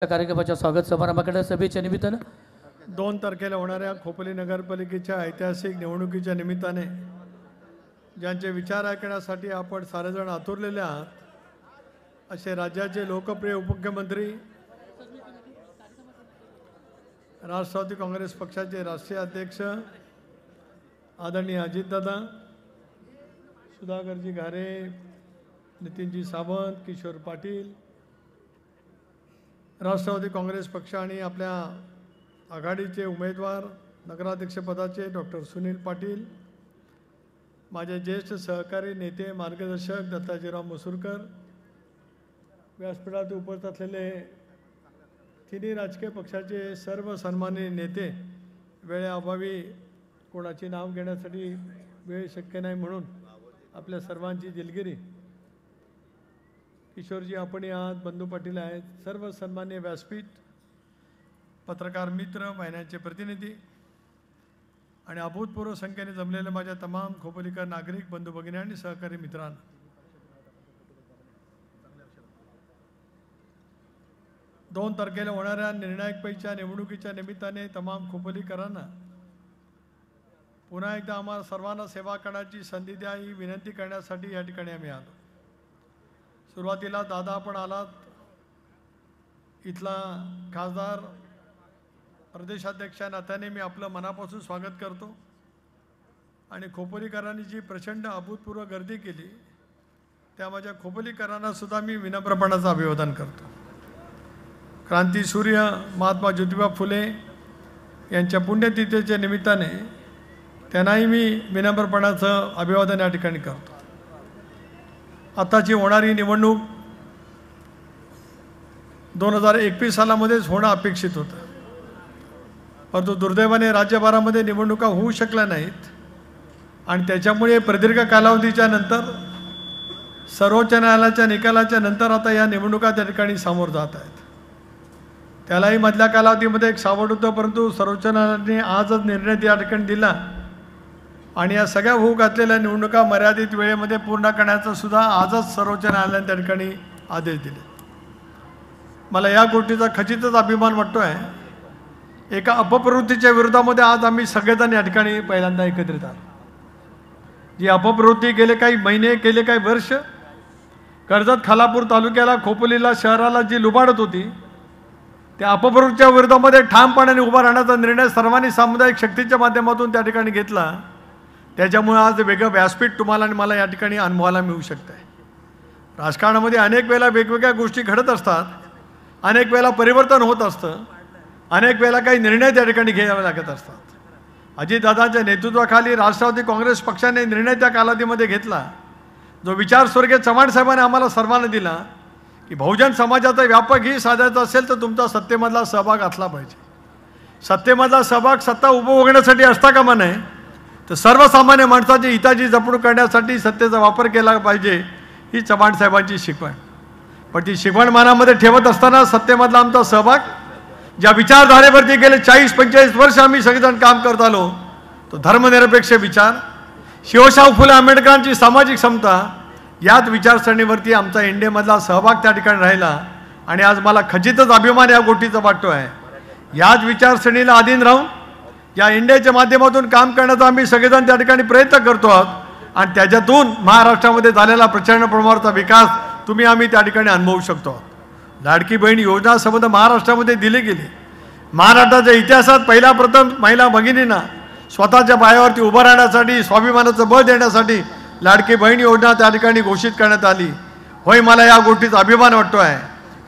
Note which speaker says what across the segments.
Speaker 1: कार्यक्रमाच्या स्वागत समारंभाकडे सभेच्या निमित्तानं
Speaker 2: 2 तारखेला होणाऱ्या खोपोली नगरपालिकेच्या ऐतिहासिक निवडणुकीच्या निमित्ताने ज्यांचे विचार ऐकण्यासाठी आपण सारेजण आतुरलेले आहात असे राज्याचे लोकप्रिय उपमुख्यमंत्री राष्ट्रवादी काँग्रेस पक्षाचे राष्ट्रीय अध्यक्ष आदरणीय अजितदादा, सुधाकरजी घारे, नितीनजी सावंत, किशोर पाटील, राष्ट्रवादी काँग्रेस पक्ष आणि आपल्या आघाडीचे उमेदवार नगराध्यक्षपदाचे डॉक्टर सुनील पाटील, माझे ज्येष्ठ सहकारी नेते मार्गदर्शक दत्ताजीराव मसूरकर, व्यासपीठात उपस्थित असलेले तिन्ही राजकीय पक्षाचे सर्व सन्माननीय नेते, वेळेअभावी कोणाचे नाव घेण्यासाठी वेळ शक्य नाही म्हणून आपल्या सर्वांची दिलगिरी, किशोरजी आपण आहात, बंधू पाटील आहेत, सर्व सन्मान्य व्यासपीठ, पत्रकार मित्र, वाहिन्यांचे प्रतिनिधी आणि अभूतपूर्व संख्येने जमलेले माझ्या तमाम खोपोलीकर नागरिक बंधू भगिनी आणि सहकारी मित्रांनो, 2 तारखेला होणाऱ्या निर्णायक पैच्या निवडणुकीच्या निमित्ताने तमाम खोपोलीकरांना पुन्हा एकदा आम्हाला सर्वांना सेवा करण्याची संधी द्या ही विनंती करण्यासाठी या ठिकाणी आम्ही आलो. सुरुवातीला दादा आपण आलात, इथला खासदार प्रदेशाध्यक्ष नात्याने मी आपलं मनापासून स्वागत करतो आणि खोपोलीकरांनी जी प्रचंड अभूतपूर्व गर्दी केली त्या माझ्या खोपोलीकरांना सुद्धा मी विनम्रपणाचं अभिवादन करतो. क्रांतीसूर्य महात्मा ज्योतिबा फुले यांच्या पुण्यतिथीच्या निमित्ताने त्यांनाही मी विनम्रपणाचं अभिवादन या ठिकाणी करतो. आताची होणारी निवडणूक 2021 सालामध्येच होणं अपेक्षित होतं, परंतु दुर्दैवाने राज्यभरामध्ये निवडणुका होऊ शकल्या नाहीत आणि त्याच्यामुळे प्रदीर्घ कालावधीच्या नंतर सर्वोच्च न्यायालयाच्या निकालाच्या नंतर आता या निवडणुका त्या ठिकाणी सामोर जात आहेत. त्यालाही मधल्या कालावधीमध्ये एक सावट होतं, परंतु सर्वोच्च न्यायालयाने आजच निर्णय त्या ठिकाणी दिला आणि या सगळ्या होऊ घातलेल्या निवडणुका मर्यादित वेळेमध्ये पूर्ण करण्याचा सुद्धा आजच सर्वोच्च न्यायालयाने त्या ठिकाणी आदेश दिले. मला या गोष्टीचा खचितच अभिमान वाटतो आहे. एका अपप्रवृत्तीच्या विरोधामध्ये आज आम्ही सगळेजण या ठिकाणी पहिल्यांदा एकत्रित आलो. जी अपप्रवृत्ती गेले काही महिने, गेले काही वर्ष कर्जत खालापूर तालुक्याला, खोपोलीला, शहराला जी लुबाडत होती त्या अपप्रवृत्तीच्या विरोधामध्ये ठामपणाने उभा राहण्याचा निर्णय सर्वांनी सामुदायिक शक्तीच्या माध्यमातून त्या ठिकाणी घेतला. त्याच्यामुळे आज वेगळं व्यासपीठ तुम्हाला आणि मला या ठिकाणी अनुभवायला मिळू शकतं आहे. राजकारणामध्ये अनेक वेळेला वेगवेगळ्या गोष्टी घडत असतात, अनेक वेळेला परिवर्तन होत असतं, अनेक वेळेला काही निर्णय त्या ठिकाणी घ्यावे लागत असतात. अजितदादांच्या नेतृत्वाखाली राष्ट्रवादी काँग्रेस पक्षाने निर्णय त्या कालावधीमध्ये घेतला जो विचार स्वर्गीय चव्हाण साहेबांनी आम्हाला सर्वांना दिला की बहुजन समाजाचा व्यापक ही साधायचा असेल तर तुमचा सत्तेमधला सहभाग असला पाहिजे. सत्तेमधला सहभाग सत्ता उपभोगण्यासाठी असता कामा नये, तर सर्वसामान्य माणसाची हिताची जपणूक करण्यासाठी सत्तेचा वापर केला पाहिजे ही चव्हाण साहेबांची शिकवण. पण ती शिकवण मनामध्ये ठेवत असताना सत्तेमधला आमचा सहभाग, ज्या विचारधारेवरती गेले 40-45 वर्ष आम्ही सगळेजण काम करत आलो, तो धर्मनिरपेक्ष विचार, शिवशाहू फुले आंबेडकरांची सामाजिक समता, याच विचारसरणीवरती आमचा इंडियामधला सहभाग त्या ठिकाणी राहिला आणि आज मला खचितच अभिमान या गोष्टीचा वाटतो आहे. याच विचारसरणीला अधीन राहून या इंडियाच्या माध्यमातून काम करण्याचा आम्ही सगळेजण त्या ठिकाणी प्रयत्न करतो आहोत आणि त्याच्यातून महाराष्ट्रामध्ये झालेला प्रचंड प्रमाणाचा विकास तुम्ही आम्ही त्या ठिकाणी अनुभवू शकतो. लाडकी बहीण योजना संबंध महाराष्ट्रामध्ये दिली गेली. महाराष्ट्राच्या इतिहासात पहिला प्रथम महिला भगिनींना स्वतःच्या पायावरती उभं राहण्यासाठी, स्वाभिमानाचं बळ देण्यासाठी लाडकी बहीण योजना त्या ठिकाणी घोषित करण्यात आली. होय, मला या गोष्टीचा अभिमान वाटतो आहे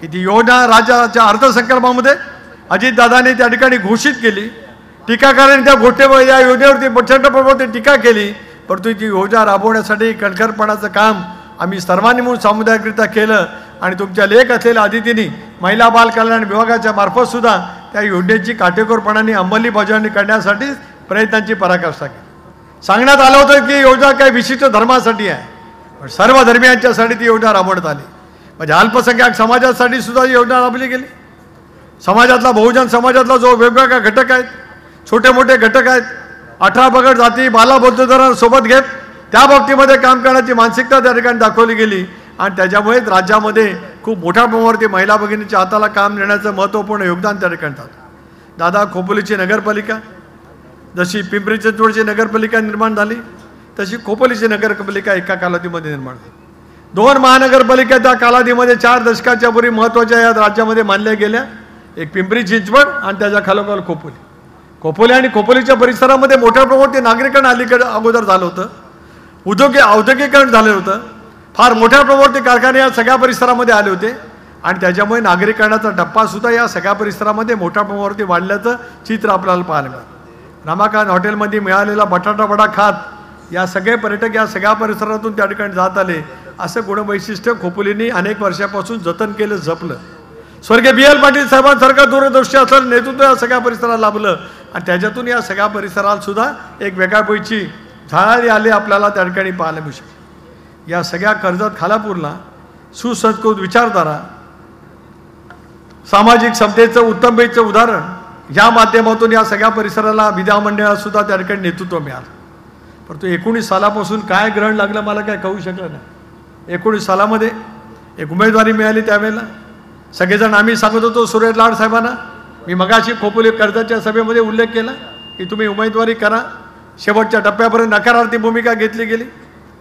Speaker 2: की ती योजना राज्याच्या अर्थसंकल्पामध्ये अजितदादांनी त्या ठिकाणी घोषित केली. टीकाकारांनी त्या गोष्टीवर, या योजनेवरती प्रचंड प्रमाणात टीका केली, परंतु ती योजना राबवण्यासाठी कणखरपणाचं काम आम्ही सर्वांनी म्हणून सामुदायिकरित्या केलं आणि तुमच्या लेख असलेल्या अदितींनी महिला बाल कल्याण विभागाच्या मार्फत सुद्धा त्या योजनेची काटेकोरपणाने अंमलबजावणी करण्यासाठी प्रयत्नांची पराकाष्ठा केली. सांगण्यात आलं होतं की योजना काही विशिष्ट धर्मासाठी आहे, पण सर्व धर्मियांच्यासाठी ती योजना राबवण्यात आली. म्हणजे अल्पसंख्याक समाजासाठी सुद्धा ही योजना राबवली गेली. समाजातला, बहुजन समाजातला जो वेगवेगळ्या घटक आहेत, छोटे मोठे घटक आहेत, 18 पगड जाती, बाला बौद्धधरांसोबत घेत त्या बाबतीमध्ये काम करण्याची मानसिकता त्या ठिकाणी दाखवली गेली आणि त्याच्यामुळेच राज्यामध्ये खूप मोठ्या प्रमाणावरती महिला भगिनीच्या हाताला काम देण्याचं महत्त्वपूर्ण योगदान त्या ठिकाणी होतं. दादा खोपोलीची नगरपालिका जशी पिंपरी चिंचवडची नगरपालिका निर्माण झाली तशी खोपोलीची नगरपालिका एका कालावधीमध्ये निर्माण झाली. 2 महानगरपालिका त्या कालावधीमध्ये 4 दशकाच्या पूर्वी महत्त्वाच्या या राज्यामध्ये मानल्या गेल्या. एक पिंपरी चिंचवड आणि त्याच्या खालोखाल खोपोली आणि खोपोलीच्या परिसरामध्ये मोठ्या प्रमाणात नागरिकांना अलीकडे अगोदर झालं होतं. औद्योगिकरण झालं होतं. फार मोठ्या प्रमाणात कारखाने या सगळ्या परिसरामध्ये आले होते आणि त्याच्यामुळे नागरिकांचा टप्पासुद्धा या सगळ्या परिसरामध्ये मोठ्या प्रमाणावरती वाढल्याचं चित्र आपल्याला पाहायला मिळालं. रमाकांत हॉटेलमध्ये मिळालेला बटाटा वडा खात या सगळे पर्यटक या सगळ्या परिसरातून त्या ठिकाणी जात आले. असं गुणवैशिष्ट्य खोपोलींनी अनेक वर्षापासून जतन केलं, जपलं. स्वर्गीय BL पाटील साहेबांसारखं दूरदृष्टी असलेलं नेतृत्व या सगळ्या परिसराला लाभलं आणि त्याच्यातून या सगळ्या परिसराला सुद्धा एक वेगळ्यापैकी झाडाळी आले आपल्याला त्या ठिकाणी पाहायला मिळू शकते. या सगळ्या कर्जत खालापूरला सुसंस्कृत विचारधारा, सामाजिक समतेचं उत्तमतेचं उदाहरण या माध्यमातून या सगळ्या परिसराला विधानमंडळात सुद्धा त्या ठिकाणी नेतृत्व मिळालं. परंतु 19 सालापासून काय ग्रहण लागलं मला काय कळू शकलं नाही. 19 सालामध्ये एक उमेदवारी मिळाली. त्यावेळेला सगळेजण आम्ही सांगत होतो सुरेश लाड साहेबांना. मी मगाशी खोपोली कर्जतच्या सभेमध्ये उल्लेख केला की तुम्ही उमेदवारी करा. शेवटच्या टप्प्यापर्यंत नकारार्थी भूमिका घेतली गेली.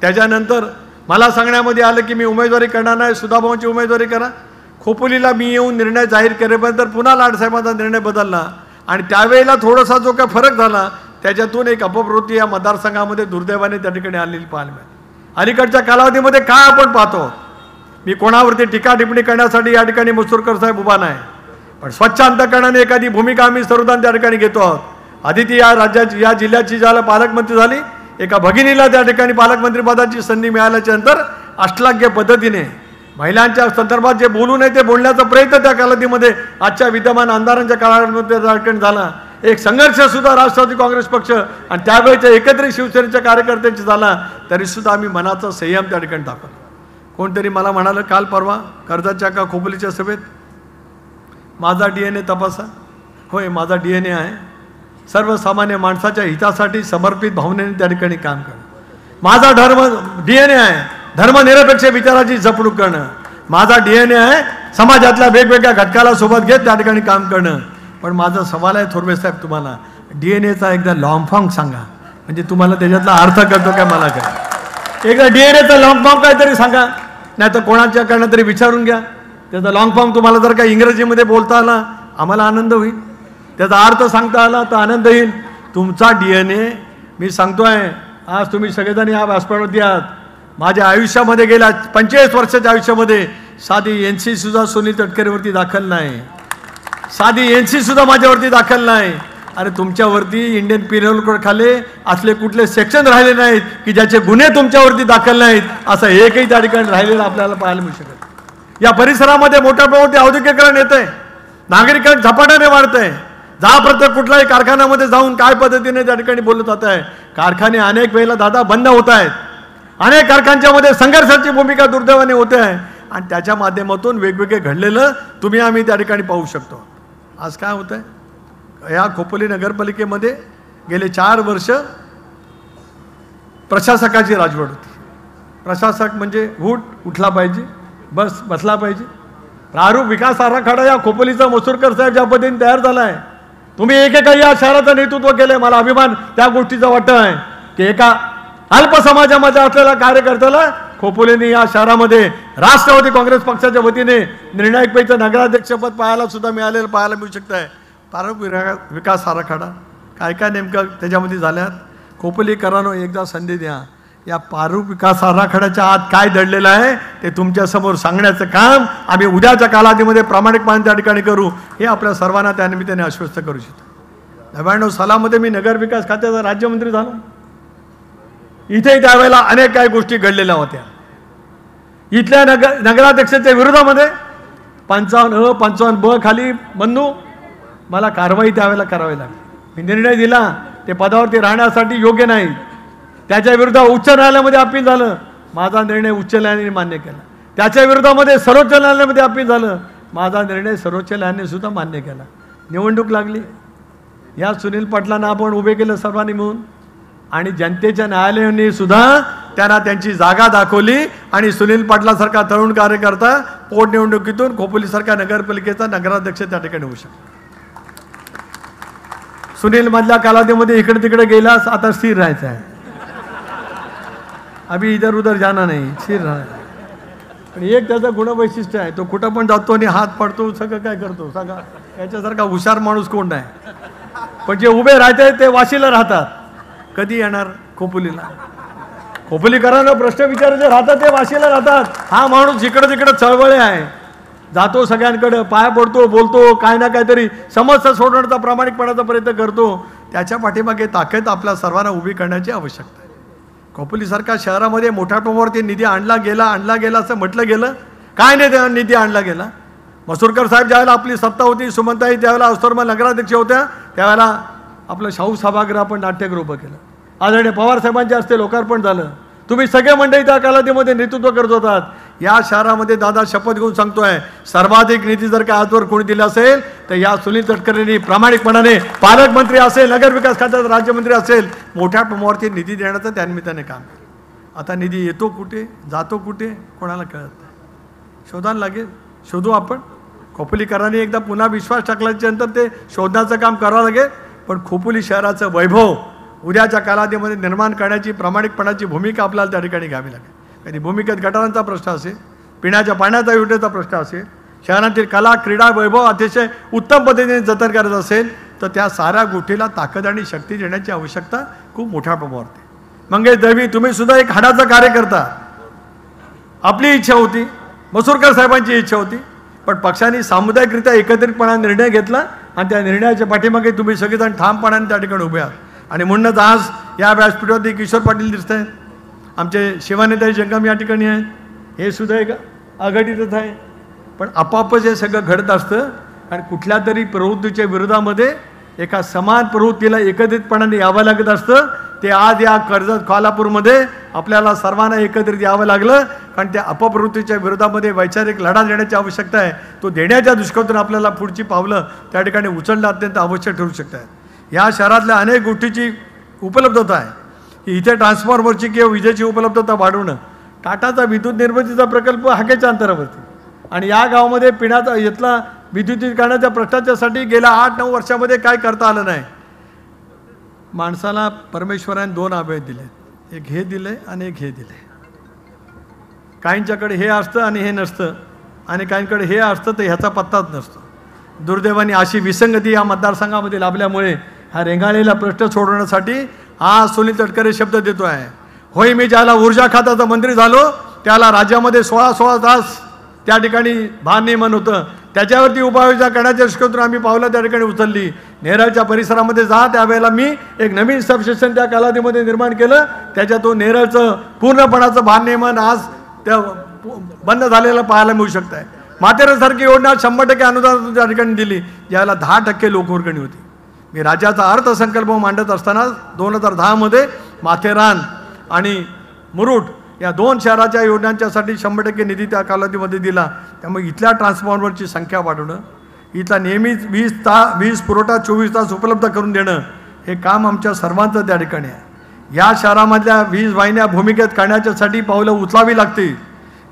Speaker 2: त्याच्यानंतर मला सांगण्यामध्ये आलं की मी उमेदवारी करणार नाही, सुधाभाऊंची उमेदवारी करा. खोपोलीला मी येऊन निर्णय जाहीर केल्यानंतर पुन्हा लाडसाहेबांचा निर्णय बदलला आणि त्यावेळेला थोडासा जो काय फरक झाला त्याच्यातून एक अपप्रवृत्ती या मतदारसंघामध्ये दुर्दैवाने त्या ठिकाणी आलेली पाहायला मिळाली. अलीकडच्या कालावधीमध्ये काय आपण पाहतो, मी कोणावरती टीका टिप्पणी करण्यासाठी या ठिकाणी मसुरकर साहेब उभा नाही, पण स्वच्छ अंतकरणाने एखादी भूमिका आम्ही सर्वजण त्या ठिकाणी घेतो आहोत. आदिती या जिल्ह्याची ज्याला पालकमंत्री झाली, एका भगिनीला त्या ठिकाणी पालकमंत्री पदाची संधी मिळाल्याच्या नंतर अष्टलाग्य पद्धतीने महिलांच्या संदर्भात जे बोलू नये ते बोलण्याचा प्रयत्न त्या कालावधीमध्ये आजच्या विद्यमान आमदारांच्या काळामध्ये त्या ठिकाणी झाला. एक संघर्ष सुद्धा राष्ट्रवादी काँग्रेस पक्ष आणि त्यावेळेच्या एकत्रित शिवसेनेच्या कार्यकर्त्यांची झाला, तरीसुद्धा आम्ही मनाचा संयम त्या ठिकाणी दाखवला. कोणतरी मला म्हणालं काल परवा कर्जतच्या का खोपोलीच्या सभेत, माझा DNA तपासा. होय, माझा DNA आहे. सर्वसामान्य माणसाच्या हितासाठी समर्पित भावनेने त्या ठिकाणी काम करणं. माझा DNA आहे धर्मनिरपेक्ष विचाराची जपणूक करणं. माझा DNA आहे समाजातल्या वेगवेगळ्या घटकाला सोबत घेत त्या ठिकाणी काम करणं. पण माझा सवाल आहे थोरवे साहेब, तुम्हाला DNAचा एकदा लॉंग फॉर्म सांगा, म्हणजे तुम्हाला त्याच्यातला अर्थ कळतो काय मला काय. एकदा DNAचा लॉंग फॉर्म काहीतरी सांगा, नाही तर कोणाच्याकडनं तरी विचारून घ्या. त्याचा लॉंग फॉर्म तुम्हाला जर का इंग्रजीमध्ये बोलता आला आम्हाला आनंद होईल, त्याचा अर्थ सांगता आला तर आनंद येईल. तुमचा DNA मी सांगतोय, आज तुम्ही सगळेजण या व्यासपीठावरती आहात. माझ्या आयुष्यामध्ये गेल्या 45 वर्षाच्या आयुष्यामध्ये साधी NC सुद्धा सुनील तटकरेवरती दाखल नाही, साधी NC सुद्धा माझ्यावरती दाखल नाही. आणि तुमच्यावरती इंडियन पिनल कोड खाली असले कुठले सेक्शन राहिले नाहीत की ज्याचे गुन्हे तुमच्यावरती दाखल नाहीत, असं एकही त्या ठिकाणी राहिलेलं आपल्याला पाहायला मिळू शकत. या परिसरामध्ये मोठ्या प्रमाणात औद्योगिकरण येत आहे, नागरिकांना झपाट्याने वाढत आहे. प्रत्येक कुठल्याही कारखान्यामध्ये जाऊन काय पद्धतीने त्या ठिकाणी बोलत जात आहे. कारखाने अनेक वेळेला दादा बंद होत आहेत. अनेक कारखान्यांमध्ये संघर्षाची भूमिका दुर्दैवाने होते आहे आणि त्याच्या माध्यमातून वेगवेगळे घडलेलं तुम्ही आम्ही त्या ठिकाणी पाहू शकतो. आज काय होत आहे, या खोपोली नगरपालिकेमध्ये गेले 4 वर्ष प्रशासकाची राजवट होती. प्रशासक म्हणजे उठला पाहिजे, बसला पाहिजे. प्रारूप विकास आराखडा या खोपोलीचा मसुरकर साहेब ज्या पद्धतीने तयार झाला आहे, तुम्ही एकेका या शहराचं नेतृत्व केलंय. मला अभिमान त्या गोष्टीचा वाटत आहे की एका अल्प समाजामध्ये असलेल्या कार्यकर्त्याला खोपोलीने या शहरामध्ये राष्ट्रवादी काँग्रेस पक्षाच्या वतीने निर्णायकपैकी नगराध्यक्षपद पाहायला सुद्धा मिळालेलं पाहायला मिळू शकत आहे. प्रारूप विकास आराखडा काय काय नेमकं त्याच्यामध्ये झाल्यात, खोपोलीकरांनो एकदा संधी द्या. या प्रारूप विकास आराखड्याच्या आत काय दडलेलं आहे ते तुमच्यासमोर सांगण्याचं काम आम्ही उद्याच्या कालावधीमध्ये प्रामाणिकपणे त्या ठिकाणी करू, हे आपल्या सर्वांना त्यानिमित्ताने आश्वस्त करू इच्छितो. 99 सालामध्ये मी नगरविकास खात्याचा राज्यमंत्री झालो. इथे त्यावेळेला अनेक काही गोष्टी घडलेल्या होत्या. इथल्या नगराध्यक्षाच्या विरोधामध्ये 55A 55B खाली बंधू मला कारवाई त्यावेळेला करावी लागली. मी निर्णय दिला ते पदावरती राहण्यासाठी योग्य नाही. त्याच्या विरुद्ध उच्च न्यायालयामध्ये अपील झालं, माझा निर्णय उच्च न्यायालयाने मान्य केला. त्याच्या विरोधामध्ये सर्वोच्च न्यायालयामध्ये अपील झालं, माझा निर्णय सर्वोच्च न्यायालयाने सुद्धा मान्य केला. निवडणूक लागली, या सुनील पाटलांना आपण उभे केलं सर्वांनी मिळून आणि जनतेच्या न्यायालयाने सुद्धा त्यांना त्यांची जागा दाखवली आणि सुनील पाटलासारखा तरुण कार्यकर्ता पोटनिवडणुकीतून खोपोलीसारख्या नगरपालिकेचा नगराध्यक्ष त्या ठिकाणी होऊ शकतो. सुनील मधल्या कालावधीमध्ये इकडे तिकडे गेलास, आता स्थिर राहायचं आहे. अभी इधर उधर जाना नाही, स्थिर राहायचं. पण एक त्याचं गुणवैशिष्ट्य आहे, तो कुठं पण जातो आणि हात पडतो, सगळं काय करतो सगळं. याच्यासारखा हुशार माणूस कोण नाही. पण जे उभे राहते ते वाशीला राहतात. कधी येणार खोपोलीला? खोपोलीकरांना प्रश्न विचारायचे राहतात ते वाशीला राहतात. हा माणूस जिकडे तिकडे चळवळे आहे, जातो सगळ्यांकडे, पाया पडतो, बोलतो, काय ना काहीतरी समस्या सोडवण्याचा प्रामाणिकपणाचा प्रयत्न करतो. त्याच्या पाठीमागे ताकद आपल्या सर्वांना उभी करण्याची आवश्यकता आहे. खोपोलीसारख्या शहरामध्ये मोठ्या प्रमाणावरती निधी आणला गेला असं म्हटलं गेलं. काय नाही निधी आणला गेला. मसुरकर साहेब ज्यावेळेला आपली सत्ता होती, सुमनताई त्यावेळेला अवसरमा नगराध्यक्ष होत्या, त्यावेळेला आपलं शाहू सभागृह आपण नाट्यगृह उभं केलं. आदरणीय पवार साहेबांच्या हस्ते लोकार्पण झालं. तुम्ही सगळे मंडळी त्या कालावधीमध्ये नेतृत्व करत होतात. या शहरामध्ये दादा शपथ घेऊन सांगतोय, सर्वाधिक निधी जर का आजवर कोणी दिला असेल तर या सुनील तटकरेंनी प्रामाणिकपणाने, पालकमंत्री असेल, नगरविकास खात्याचा राज्यमंत्री असेल, मोठ्या प्रमाणावरती निधी देण्याचं त्यानिमित्ताने काम केलं. आता निधी येतो कुठे, जातो कुठे, कोणाला कळत नाही. शोधायला लागेल, शोधू आपण. खोपोलीकरांनी एकदा पुन्हा विश्वास टाकल्याच्या नंतर ते शोधण्याचं काम करावं लागेल. पण खोपोली शहराचं वैभव उद्याच्या कालावधीमध्ये निर्माण करण्याची प्रामाणिकपणाची भूमिका आपल्याला त्या ठिकाणी घ्यावी लागेल. कधी भूमिकेत गटारांचा प्रश्न असेल, पिण्याच्या पाण्याचा योजनेचा प्रश्न असेल, शहरातील कला क्रीडा वैभव अतिशय उत्तम पद्धतीने जतन करायचं असेल तर त्या साऱ्या गोष्टीला ताकद आणि शक्ती देण्याची आवश्यकता खूप मोठ्या प्रमाणावर आहे. मंगेश दळवी, तुम्ही सुद्धा एक हाडाचा कार्यकर्ता. आपली इच्छा होती, मसुरकर साहेबांची इच्छा होती, पण पक्षाने सामुदायिकरित्या एकत्रितपणा निर्णय घेतला आणि त्या निर्णयाच्या पाठीमागे तुम्ही सगळेजण ठामपणाने त्या ठिकाणी उभे आहात. आणि म्हणूनच आज या व्यासपीठावरती किशोर पाटील दिसत आहेत, आमचे शिवानेताई जंगम या ठिकाणी आहेत, हे सुद्धा एक आघाडीतच आहे. पण आपापच हे सगळं घडत असतं आणि कुठल्या तरी प्रवृत्तीच्या विरोधामध्ये एका समान प्रवृत्तीला एकत्रितपणाने यावं लागत असतं. ते आज या कर्जत कोल्हापूरमध्ये आपल्याला सर्वांना एकत्रित यावं लागलं, कारण त्या अपप्रवृत्तीच्या विरोधामध्ये वैचारिक लढा देण्याची आवश्यकता आहे. तो देण्याच्या दृष्टीकोनातून आपल्याला पुढची पावलं त्या ठिकाणी उचलणं अत्यंत आवश्यक ठरू शकतं आहे. या शहरातल्या अनेक गोष्टीची उपलब्धता आहे की इथे ट्रान्सफॉर्मरची किंवा विजेची उपलब्धता वाढवणं, टाटाचा विद्युत निर्मितीचा प्रकल्प हाकेच्या अंतरावरती, आणि या गावामध्ये पिण्याचा इथला विद्युतीकरणाच्या प्रश्नाच्यासाठी गेल्या 8-9 वर्षामध्ये काय करता आलं नाही. माणसाला परमेश्वराने 2 अभय दिले, एक हे दिले आणि एक हे दिले. काहींच्याकडे हे असतं आणि हे नसतं, आणि काहींकडे हे असतं तर ह्याचा पत्ताच नसतो. दुर्दैवाने अशी विसंगती या मतदारसंघामध्ये लाभल्यामुळे हा रेंगाळलेला प्रश्न सोडवण्यासाठी हा सुनील तटकरे शब्द देतो आहे. होय, मी ज्याला ऊर्जा खात्याचा मंत्री झालो त्याला राज्यामध्ये 16 तास त्या ठिकाणी भारनियमन होतं, त्याच्यावरती उपाययोजना करण्याच्या दृष्टीकोनातून आम्ही पावलं त्या ठिकाणी उचलली. नेरळच्या परिसरामध्ये जा, त्यावेळेला मी एक नवीन सबस्टेशन त्या कालावधीमध्ये निर्माण केलं, त्याच्यातून नेरळचं पूर्णपणाचं भारनियमन आज त्या बंद झालेलं पाहायला मिळू शकतं आहे. माथेरानसारखी योजना 100% अनुदान त्या ठिकाणी दिली, ज्याला 10% लोकवर्गणी होती. मी राज्याचा अर्थसंकल्प मांडत असताना 2010 मध्ये माथेरान आणि मुरुड या 2 शहराच्या योजनांच्यासाठी 100% निधी त्या कालावधीमध्ये दिला. त्यामुळे इथल्या ट्रान्सफॉर्मरची संख्या वाढवणं, इथला नेहमीच वीज पुरवठा 24 तास उपलब्ध करून देणं, हे काम आमच्या सर्वांचं त्या ठिकाणी आहे. या शहरामधल्या वीज वाहिन्या भूमिकेत काढण्याच्यासाठी पावलं उचलावी लागतील.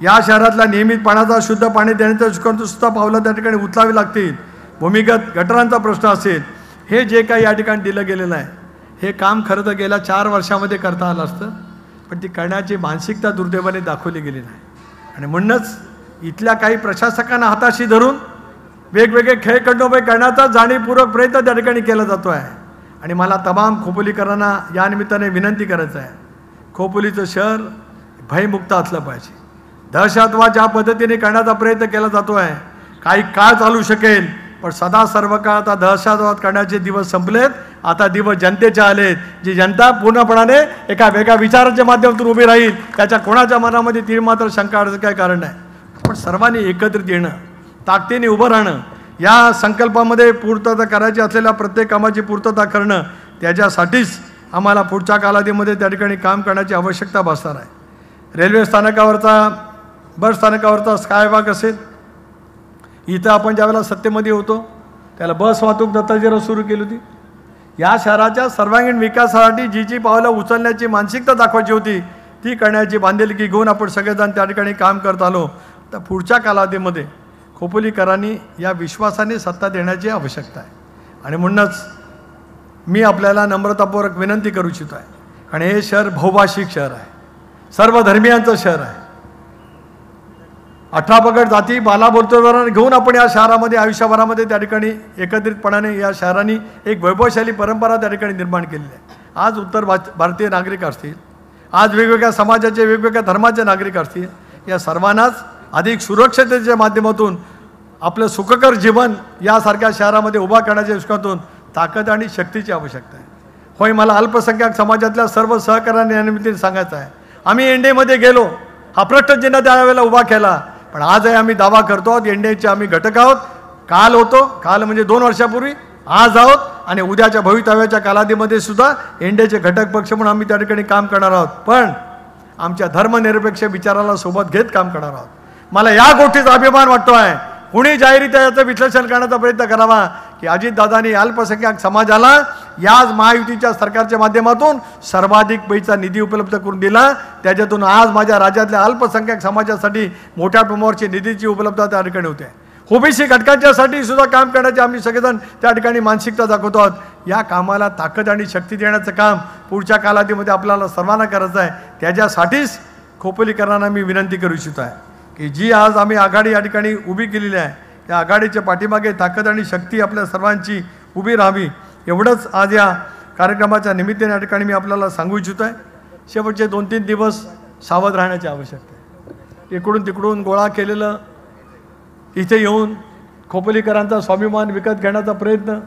Speaker 2: या शहरातल्या नियमित पाण्याचा शुद्ध पाणी देण्याच्या दृष्टिकोनातून सुद्धा पावलं त्या ठिकाणी उचलावी लागतील. भूमिगत गटारांचा प्रश्न असेल, हे जे काही या ठिकाणी दिलं गेलेलं आहे, हे काम खरं तर गेल्या 4 वर्षामध्ये करता आलं असतं, पण ती करण्याची मानसिकता दुर्दैवाने दाखवली गेली नाही. आणि म्हणूनच इथल्या काही प्रशासकांना हाताशी धरून वेगवेगळे खेळखंडोबे करण्याचा जाणीवपूर्वक प्रयत्न त्या ठिकाणी केला जातो आहे. आणि मला तमाम खोपोलीकरांना या निमित्ताने विनंती करायचं आहे, खोपोलीचं शहर भयमुक्त असलं पाहिजे. दहशतवाद ज्या पद्धतीने करण्याचा प्रयत्न केला जातो आहे, काही काळ चालू शकेल, पण सदा सर्व काळ आता दहशतवाद करण्याचे दिवस संपलेत. आता दिवस जनतेचे आलेत, जी जनता पूर्णपणाने एका वेगळ्या विचाराच्या माध्यमातून उभी राहील, त्याच्या कोणाच्या मनामध्ये ती मात्र शंका अडचं काही कारण नाही. पण सर्वांनी एकत्रित येणं, ताकदीने उभं राहणं, या संकल्पामध्ये पूर्तता करायची असलेल्या प्रत्येक कामाची पूर्तता करणं, त्याच्यासाठीच आम्हाला पुढच्या कालावधीमध्ये त्या ठिकाणी काम करण्याची आवश्यकता भासणार आहे. रेल्वे स्थानकावरचा, बस स्थानकावरचा स्कायवॉक असेल, इथं आपण ज्यावेळेला सत्तेमध्ये होतो त्याला बस वाहतूक दत्ताजीराव सुरू केली होती. या शहराच्या सर्वांगीण विकासासाठी जी जी पावलं उचलण्याची मानसिकता दाखवायची होती, ती करण्याची बांधिलकी घेऊन आपण सगळेजण त्या ठिकाणी काम करत आलो तर पुढच्या कालावधीमध्ये खोपोलीकरांनी या विश्वासाने सत्ता देण्याची आवश्यकता आहे. आणि म्हणूनच मी आपल्याला नम्रतापूर्वक विनंती करू इच्छितो आहे, कारण हे शहर बहुभाषिक शहर आहे, सर्व धर्मियांचं शहर आहे. 18 पगड जाती बाला बोलतोवरून घेऊन आपण या शहरामध्ये आयुष्यभरामध्ये त्या ठिकाणी एकत्रितपणाने या शहराने एक वैभवशाली परंपरा त्या ठिकाणी निर्माण केलेली आहे. आज उत्तर भारतीय नागरिक असतील, आज वेगवेगळ्या समाजाचे वेगवेगळ्या धर्माचे नागरिक असतील, या सर्वांनाच अधिक सुरक्षिततेच्या माध्यमातून आपलं सुखकर जीवन यासारख्या शहरामध्ये उभा करण्याच्या दृष्टीकोनातून ताकद आणि शक्तीची आवश्यकता आहे. होय, मला अल्पसंख्याक समाजातल्या सर्व सहकार्यांनी या निमित्ताने सांगायचं आहे, आम्ही एनडीएमध्ये गेलो, हा प्रश्नचिन्ह त्यावेळेला उभा केला, पण आजही आम्ही दावा करतो आहोत एनडीएचे आम्ही घटक आहोत. काल होतो, काल म्हणजे 2 वर्षापूर्वी, आज आहोत आणि उद्याच्या भवितव्याच्या कालावधीमध्ये सुद्धा एनडीएचे घटक पक्ष म्हणून आम्ही त्या ठिकाणी काम करणार आहोत. पण आमच्या धर्मनिरपेक्ष विचाराला सोबत घेत काम करणार आहोत. मला या गोष्टीचा अभिमान वाटतो आहे. कुणी जाहीररित्या याचं विश्लेषण करण्याचा प्रयत्न करावा की अजितदादांनी अल्पसंख्याक समाजाला याच महायुतीच्या सरकारच्या माध्यमातून सर्वाधिक पैसा निधी उपलब्ध करून दिला, त्याच्यातून आज माझ्या राज्यातल्या अल्पसंख्याक समाजासाठी मोठ्या प्रमाणावरची निधीची उपलब्धता त्या ठिकाणी होते. ओबीसी घटकांच्यासाठी सुद्धा काम करण्याचे आम्ही सगळेजण त्या ठिकाणी मानसिकता दाखवतो आहोत. या कामाला ताकद आणि शक्ती देण्याचं काम पुढच्या कालावधीमध्ये आपल्याला सर्वांना करायचं आहे. त्याच्यासाठीच खोपोलीकरांना मी विनंती करू इच्छितो आहे की जी आज आम्ही आघाडी या ठिकाणी उभी केलेली आहे, त्या आघाडीच्या पाठीमागे ताकद आणि शक्ती आपल्या सर्वांची उभी राहावी, एवढंच आज या कार्यक्रमाच्या निमित्ताने या ठिकाणी मी आपल्याला सांगू इच्छितो आहे. शेवटचे 2-3 दिवस सावध राहण्याची आवश्यकता आहे. इकडून तिकडून गोळा केलेलं इथे येऊन खोपोलीकरांचा स्वाभिमान विकत घेण्याचा प्रयत्न,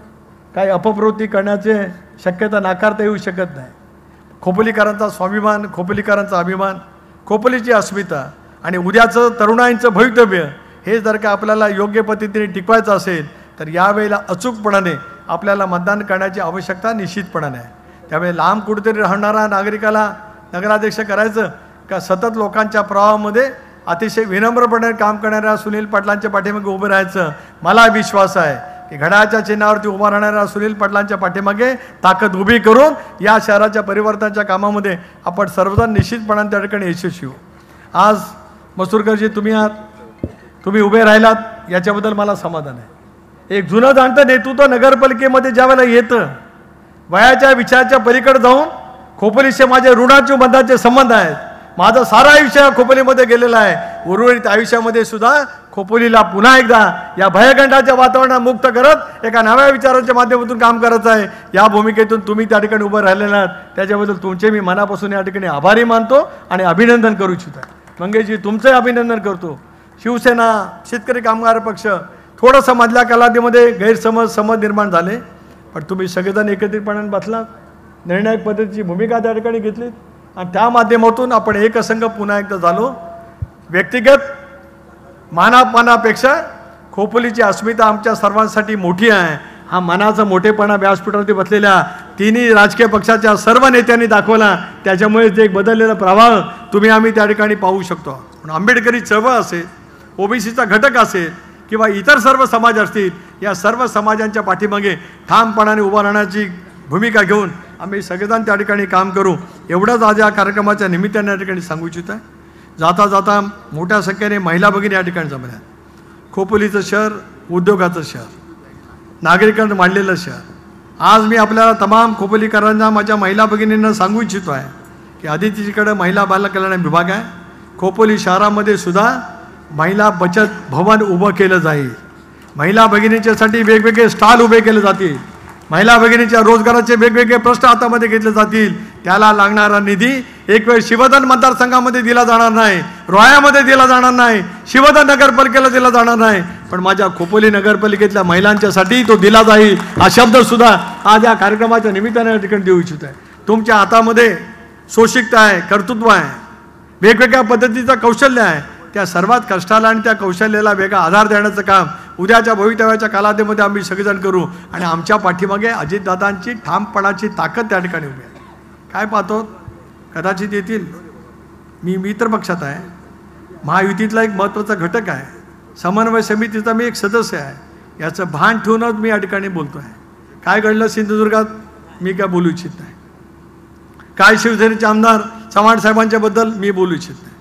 Speaker 2: काही अपप्रवृत्ती करण्याचे शक्यता नाकारता येऊ शकत नाही. खोपोलीकरांचा स्वाभिमान, खोपोलीकरांचा अभिमान, खोपोलीची अस्मिता आणि उद्याचं तरुणाईंचं भवितव्य हे जर का आपल्याला योग्य पद्धतीने टिकवायचं असेल तर यावेळेला अचूकपणाने आपल्याला मतदान करण्याची आवश्यकता निश्चितपणाने आहे. त्यामुळे लांब कुठेतरी राहणारा नागरिकाला नगराध्यक्ष करायचं का सतत लोकांच्या प्रवाहामध्ये अतिशय विनम्रपणे काम करणाऱ्या सुनील पाटलांच्या पाठीमागे उभं राहायचं. मला विश्वास आहे की घड्याळाच्या चिन्हावरती उभा राहणाऱ्या सुनील पाटलांच्या पाठीमागे ताकद उभी करून या शहराच्या परिवर्तनाच्या कामामध्ये आपण सर्वजण निश्चितपणाने त्या ठिकाणी यशस्वी होऊ. आज मसूरकरजी तुम्ही उभे राहिलात याच्याबद्दल मला समाधान आहे. एक जुनं जाणतं नेतृत्व नगरपालिकेमध्ये ज्या वेळेला येतं, वयाच्या विचाराच्या पलीकडे जाऊन खोपोलीचे माझे ऋणाचे बंधाचे संबंध आहेत. माझं सारं आयुष्य खोपोलीमध्ये गेलेलं आहे. उर्वरित आयुष्यामध्ये सुद्धा खोपोलीला पुन्हा एकदा या भयगंडाच्या वातावरणात मुक्त करत एका नव्या विचारांच्या माध्यमातून काम करायचं आहे. या भूमिकेतून तुम्ही त्या ठिकाणी उभं राहिलेला आहात, त्याच्याबद्दल तुमचे मी मनापासून या ठिकाणी आभारी मानतो आणि अभिनंदन करू इच्छितो. मंगेशजी, तुमचंही अभिनंदन करतो. शिवसेना, शेतकरी कामगार पक्ष, थोडंसं मधल्या कालावधीमध्ये गैरसमज निर्माण झाले, पण तुम्ही सगळेजण एकत्रितपणाने बसलात, निर्णायक पद्धतीची भूमिका त्या ठिकाणी घेतलीत आणि त्या माध्यमातून आपण एकसंघ पुन्हा एकदा झालो. व्यक्तिगत मानापेक्षा खोपोलीची अस्मिता आमच्या सर्वांसाठी मोठी आहे. हा मनाचा मोठेपणा व्यासपीठावरती बसलेल्या तिन्ही राजकीय पक्षाच्या सर्व नेत्यांनी दाखवला. त्याच्यामुळेच एक बदललेला प्रवाह आम्ही त्या ठिकाणी पाहू शकतो. पण आंबेडकरी चळवळ असेल, ओबीसीचा घटक असेल किंवा इतर सर्व समाज असतील, या सर्व समाजांच्या पाठीमागे ठामपणाने उभा राहण्याची भूमिका घेऊन आम्ही सगळेजण त्या ठिकाणी काम करू, एवढंच आज या कार्यक्रमाच्या निमित्ताने या ठिकाणी सांगू इच्छित आहे. जाता जाता मोठ्या संख्येने महिला भगिनी या ठिकाणी जमल्या. खोपोलीचं शहर उद्योगाचं शहर, नागरिकांना मांडलेलं शहर. आज मी आपल्याला तमाम खोपोलीकरांना, माझ्या महिला भगिनींना सांगू इच्छितो आहे की आदितीजीकडे महिला बाल कल्याण विभाग आहे. खोपोली शहरामध्ये सुद्धा महिला बचत भवन उभं केलं जाईल. महिला भगिनींच्यासाठी वेगवेगळे स्टॉल उभे केले जातील. महिला भगिनीच्या रोजगाराचे वेगवेगळे प्रश्न हातामध्ये घेतले जातील. त्याला लागणारा निधी एक वेळ शिवधन मतदारसंघामध्ये दिला जाणार नाही, रोह्यामध्ये दिला जाणार नाही, शिवधन नगरपालिकेला दिला जाणार नाही, पण माझ्या खोपोली नगरपालिकेतल्या महिलांच्यासाठी तो दिला जाईल. हा शब्द सुद्धा आज या कार्यक्रमाच्या निमित्ताने या ठिकाणी देऊ इच्छित आहे. तुमच्या हातामध्ये सोशिकता आहे, कर्तृत्व आहे, वेगवेगळ्या पद्धतीचं कौशल्य आहे. त्या सर्वात कष्टाला आणि त्या कौशल्याला वेगळा आधार देण्याचं काम उद्याच्या भवितव्याच्या कालावधीमध्ये आम्ही सगळेजण करू. आणि आमच्या पाठीमागे अजितदादांची ठामपणाची ताकद त्या ठिकाणी उभी आहे. काय पाहतो, कदाचित येतील, मी मित्रपक्षात आहे, महायुतीतला एक महत्त्वाचा घटक आहे, समन्वय समितीचा मी एक सदस्य आहे. याचं भान ठेवूनच मी या ठिकाणी बोलतो आहे. काय घडलं सिंधुदुर्गात मी काय बोलू इच्छित नाही. काय शिवसेनेचे आमदार चव्हाण साहेबांच्याबद्दल मी बोलू इच्छित नाही.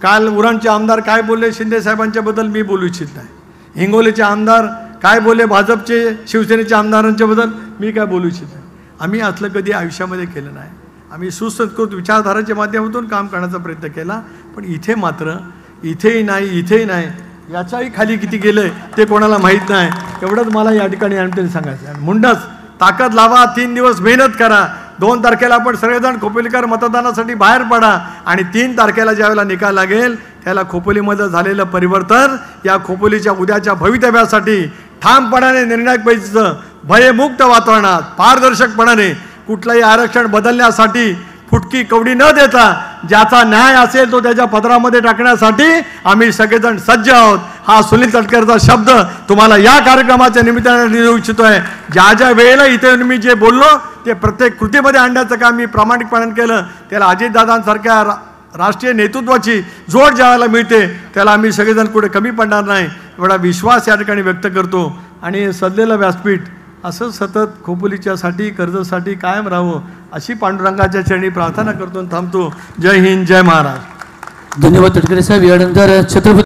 Speaker 2: काल उरणचे आमदार काय बोलले शिंदे साहेबांच्याबद्दल मी बोलू इच्छित नाही. हिंगोलीचे आमदार काय बोलले भाजपचे शिवसेनेच्या आमदारांच्याबद्दल मी काय बोलू इच्छित नाही. आम्ही असलं कधी आयुष्यामध्ये केलं नाही. आम्ही सुसंस्कृत विचारधाराच्या माध्यमातून काम करण्याचा प्रयत्न केला. पण इथे मात्र इथेही नाही याच्याही खाली किती गेलं ते कोणाला माहीत नाही. एवढंच मला या ठिकाणी आणखी सांगायचं आहे. मुंडच ताकद लावा, 3 दिवस मेहनत करा. 2 तारखेला आपण सगळेजण खोपोलीकर मतदानासाठी बाहेर पडा आणि 3 तारखेला ज्यावेळेला निकाल लागेल त्याला खोपोलीमध्ये झालेलं परिवर्तन या खोपोलीच्या उद्याच्या भवितव्यासाठी ठामपणाने निर्णायक पैकीचं भयमुक्त वातावरणात पारदर्शकपणाने कुठलंही आरक्षण बदलण्यासाठी फुटकी कवडी न देता ज्याचा न्याय असेल तो त्याच्या पदरामध्ये टाकण्यासाठी आम्ही सगळेजण सज्ज आहोत. हा सुनील तटकरेचा शब्द तुम्हाला या कार्यक्रमाच्या निमित्ताने देऊ इच्छितोय. ज्या वेळेला इथे मी जे बोललो ते प्रत्येक कृतीमध्ये आणण्याचं काम मी प्रामाणिकपणाने केलं. त्याला अजितदादांसारख्या राष्ट्रीय नेतृत्वाची जोड ज्यावेळेला मिळते त्याला आम्ही सगळेजण कुठे कमी पडणार नाही एवढा विश्वास या ठिकाणी व्यक्त करतो. आणि सजलेलं व्यासपीठ असं सतत खोपोलीच्यासाठी कर्जसाठी कायम राहावं अशी पांडुरंगाच्या चरणी प्रार्थना करतो. थांबतो. जय हिंद, जय महाराज.
Speaker 1: धन्यवाद तटकरे साहेब. यानंतर छत्रपती